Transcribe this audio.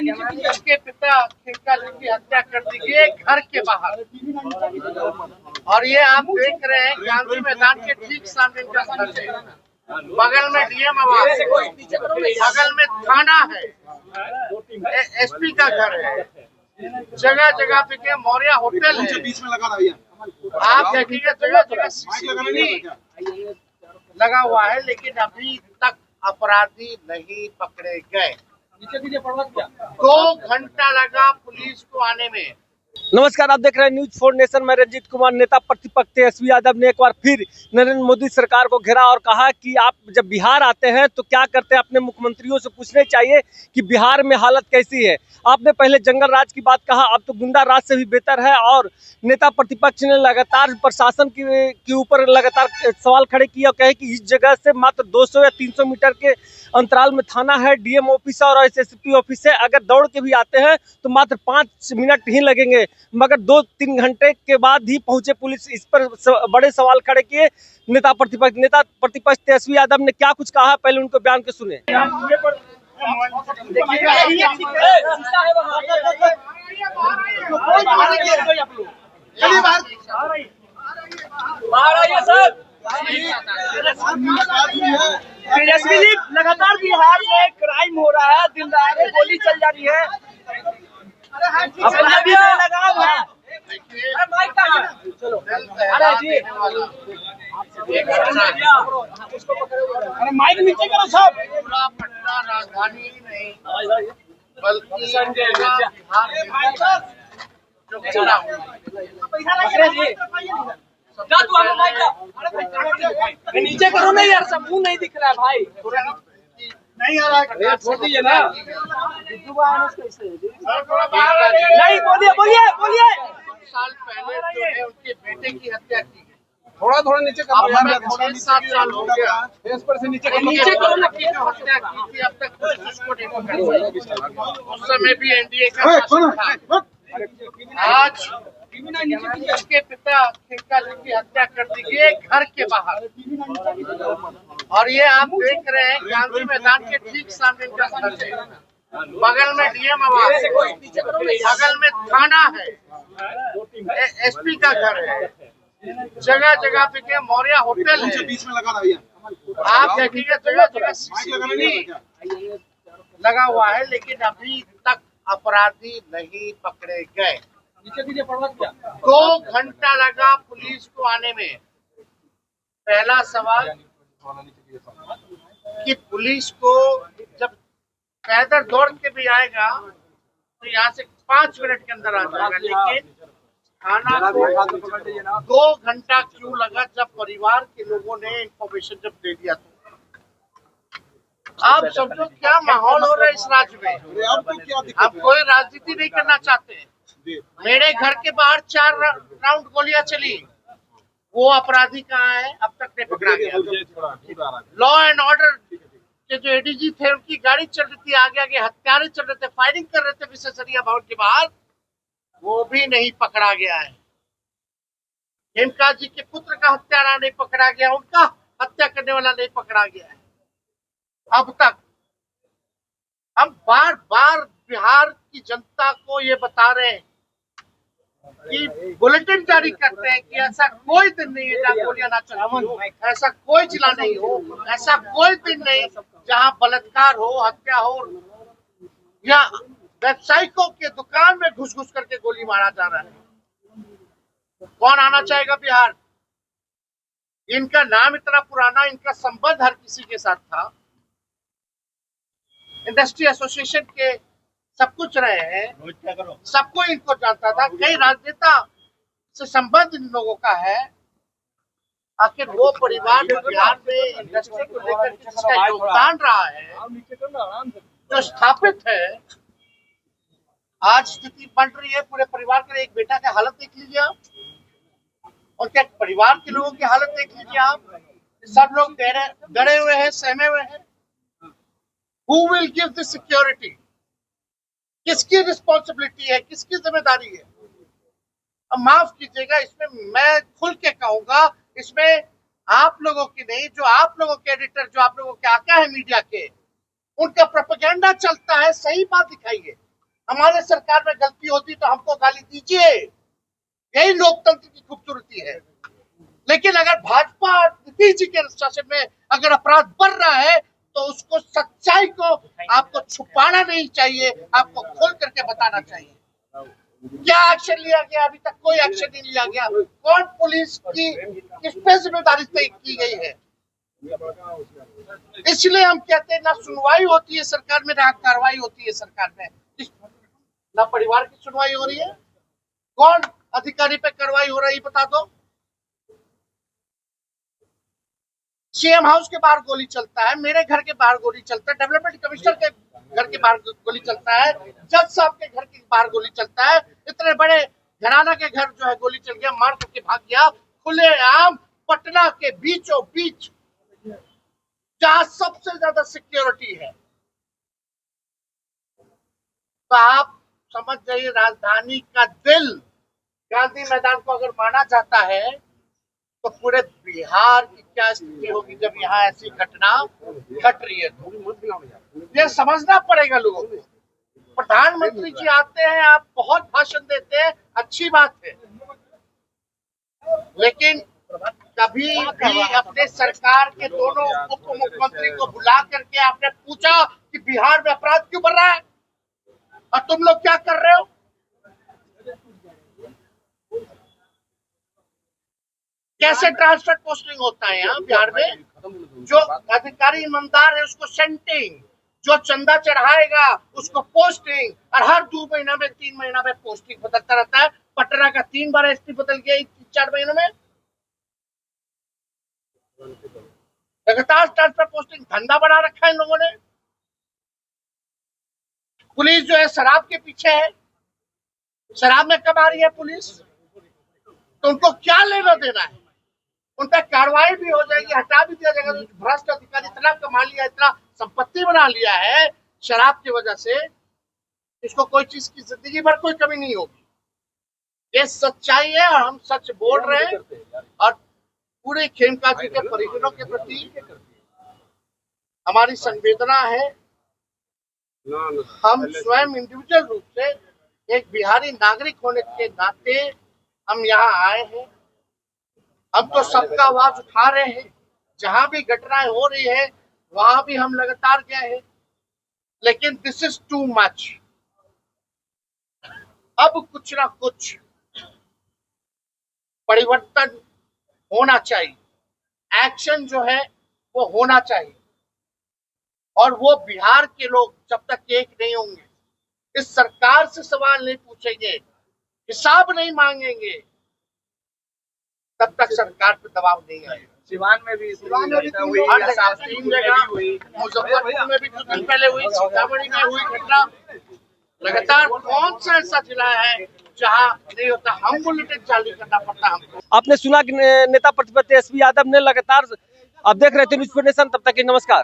इसके पिता खिलका जी की हत्या कर दी गई घर के बाहर। और ये आप देख रहे हैं गांधी मैदान के ठीक सामने इनका घर है। बगल में डीएम आवास, बगल में थाना है, एसपी का घर है, जगह जगह पे मौर्या होटल है। बीच में लगा भैया आप देखिएगा जगह जगह सीसीटीवी लगा हुआ है, लेकिन अभी तक अपराधी नहीं पकड़े गए। 2 घंटा लगा पुलिस को आने में। नमस्कार, आप देख रहे हैं न्यूज 4 नेशन में रंजीत कुमार। नेता प्रतिपक्ष तेजस्वी यादव ने एक बार फिर नरेंद्र मोदी सरकार को घेरा और कहा कि आप जब बिहार आते हैं तो क्या करते हैं, अपने मुख्यमंत्रियों से पूछने चाहिए कि बिहार में हालत कैसी है। आपने पहले जंगल राज की बात कहा, अब तो गुंडा राज से भी बेहतर है। और नेता प्रतिपक्ष ने लगातार प्रशासन के ऊपर लगातार सवाल खड़े किए और कहे कि इस जगह से मात्र 200 या 300 मीटर के अंतराल में थाना है, डीएम ऑफिस और एसएसपी ऑफिस है। अगर दौड़ के भी आते हैं तो मात्र 5 मिनट ही लगेंगे, मगर 2-3 घंटे के बाद ही पहुंचे पुलिस। इस पर बड़े सवाल खड़े किए नेता प्रतिपक्ष तेजस्वी यादव ने क्या कुछ कहा, पहले उनको बयान के सुने। तेजस्वी जी, लगातार बिहार में क्राइम हो रहा है, दिन दहाड़े गोली चल जा रही है, अपराधी लगाव है। अरे माइक नीचे करो सब। पूरा पटना राजधानी ही नहीं बल्कि नीचे करो ना यार, सब मुंह नहीं दिख रहा है भाई। नहीं आ रहा है, छोड़ दीजिए ना। नहीं, बोलिए। 2 साल पहले जो है उनके बेटे की हत्या की गई। थोड़ा नीचे करो यार, 6-7 साल हो गया। फेस पर से नीचे करो ना। की जो हत्या की थी अब तक पुलिस उसको नहीं पकड़ी। उस समय भी एनडीए का शासन था। आज इसके पिता खिलका जी की हत्या कर दी गई घर के बाहर। और ये आप देख रहे हैं गांधी मैदान के ठीक सामने इनका घर है। बगल में डीएम आवास, बगल में थाना है, एसपी का घर है, जगह जगह पे मौर्या होटल है। बीच में लगा भैया आप देखिएगा जगह जगह सीसीटीवी लगा हुआ है, लेकिन अभी तक अपराधी नहीं पकड़े गए। 2 घंटा लगा पुलिस को आने में। पहला सवाल कि पुलिस को जब पैदल दौड़ के भी आएगा तो यहाँ से 5 मिनट के अंदर आ जाएगा, लेकिन थाना को 2 घंटा क्यों लगा? जब परिवार के लोगों ने इंफॉर्मेशन जब दे दिया तो आप समझो क्या माहौल हो रहा है इस राज्य में। आप कोई राजनीति नहीं करना चाहते। मेरे घर के बाहर 4 राउंड गोलियां चली, वो अपराधी कहाँ है? अब तक नहीं पकड़ा गया। लॉ एंड ऑर्डर के जो एडीजी थे उनकी गाड़ी चल रही थी, आगे हत्यारे चल रहे थे, फायरिंग कर रहे थे विशेषज्ञ भवन के बाहर, वो भी नहीं पकड़ा गया है। खेमका जी के पुत्र का हत्यारा नहीं पकड़ा गया, उनका हत्या करने वाला नहीं पकड़ा गया है अब तक। हम बार बार बिहार की जनता को ये बता रहे हैं कि बुलेटिन जारी करते हैं कि ऐसा कोई दिन नहीं है जहाँ गोलियां ना चली, ऐसा कोई जिला नहीं हो, ऐसा कोई दिन नहीं जहाँ बलात्कार हो, हत्या हो या व्यवसायिकों के दुकान में घुस करके गोली मारा जा रहा है। कौन आना चाहेगा बिहार? इनका नाम इतना पुराना, इनका संबंध हर किसी के साथ था, इंडस्ट्री एसोसिएशन के सब कुछ रहे हैं, सबको इनको जानता था। कई राजनेता से संबंध इन लोगों का है। आखिर वो परिवार जो बिहार में इंडस्ट्री को लेकर जिसका योगदान रहा है, जो स्थापित है, आज स्थिति बन रही है पूरे परिवार के। एक बेटा की हालत देख लीजिए आप, और क्या परिवार के लोगों की हालत देख लीजिए आप। सब लोग डरे हुए हैं, सहमे हुए हैं। Who will give the security? किसकी रिस्पॉन्सिबिलिटी है, किसकी जिम्मेदारी है? अब माफ कीजिएगा, इसमें मैं खुल के कहूंगा, इसमें आप लोगों की नहीं, जो आप लोगों के एडिटर, जो आप लोगों के आका है मीडिया के, उनका प्रोपेगेंडा चलता है। सही बात दिखाइए, हमारे सरकार में गलती होती तो हमको गाली दीजिए, यही लोकतंत्र की खूबसूरती है। लेकिन अगर भाजपा और नीतीश जी के शासन में अगर अपराध बढ़ रहा है तो उसको, सच्चाई को आपको छुपाना नहीं चाहिए, आपको खोल करके बताना चाहिए। क्या एक्शन लिया गया? अभी तक कोई एक्शन नहीं लिया गया। कौन पुलिस की किस पे जिम्मेदारी तय की गई है? इसलिए हम कहते हैं ना सुनवाई होती है सरकार में, ना कार्रवाई होती है सरकार में, ना परिवार की सुनवाई हो रही है। कौन अधिकारी पे कार्रवाई हो रही बता दो। सीएम हाउस के बाहर गोली चलता है, मेरे घर के बाहर गोली चलता है, डेवलपमेंट कमिश्नर के घर के बाहर गोली चलता है, जज साहब के घर के बाहर गोली चलता है, इतने बड़े घराना के घर जो है गोली चल गया, मार करके भाग गया खुलेआम पटना के बीचों बीच, जहां सबसे ज्यादा सिक्योरिटी है। तो आप समझ जाइए, राजधानी का दिल गांधी मैदान को अगर माना जाता है तो पूरे बिहार की क्या स्थिति होगी जब यहाँ ऐसी घटना घट रही है। तो ये समझना पड़ेगा लोगों को। प्रधानमंत्री जी आते हैं, आप बहुत भाषण देते हैं, अच्छी बात है, लेकिन कभी भी अपने सरकार के दोनों उप मुख्यमंत्री को बुला करके आपने पूछा कि बिहार में अपराध क्यों बढ़ रहा है और तुम लोग क्या कर रहे हो? कैसे ट्रांसफर पोस्टिंग होता है यहाँ बिहार में? जो अधिकारी ईमानदार है उसको सेंटिंग, जो चंदा चढ़ाएगा उसको पोस्टिंग, और हर 2 महीना में 3 महीना में पोस्टिंग बदलता रहता है। पटना का 3 बार एसपी बदल गया 4 महीनों में। लगातार ट्रांसफर पोस्टिंग, धंधा बना रखा है इन लोगों ने। पुलिस जो है शराब के पीछे है, शराब में कब आ रही है पुलिस, तो उनको क्या लेना देना है? उन पर कार्रवाई भी हो जाएगी, हटा भी दिया जाएगा। भ्रष्ट अधिकारी इतना कमा लिया, इतना संपत्ति बना लिया है शराब की वजह से, इसको कोई चीज की जिंदगी भर कोई कमी नहीं होगी। ये सच्चाई है और हम सच बोल रहे हैं। और पूरे खेमका जी के परिजनों के प्रति हमारी संवेदना है। हम स्वयं इंडिविजुअल रूप से एक बिहारी नागरिक होने के नाते हम यहाँ आए हैं। हम तो सबका आवाज उठा रहे हैं, जहां भी घटनाएं हो रही है वहां भी हम लगातार गए हैं, लेकिन दिस इज टू मच। अब कुछ ना कुछ परिवर्तन होना चाहिए, एक्शन जो है वो होना चाहिए, और वो बिहार के लोग जब तक एक नहीं होंगे, इस सरकार से सवाल नहीं पूछेंगे, हिसाब नहीं मांगेंगे, तब तक सरकार पे दबाव नहीं आएगा। सिवान में भी हर जगह 3 जगह, मुजफ्फरपुर में भी कुछ दिन पहले हुई, सीतामढ़ी में हुई घटना। लगातार कौन सा ऐसा जिला है जहाँ नहीं होता? हम बुलेटिन चालू करना पड़ता हमको। आपने सुना कि नेता प्रतिपक्ष तेजस्वी यादव ने लगातार, आप देख रहे थे न्यूज़ नेशन, तब तक की नमस्कार।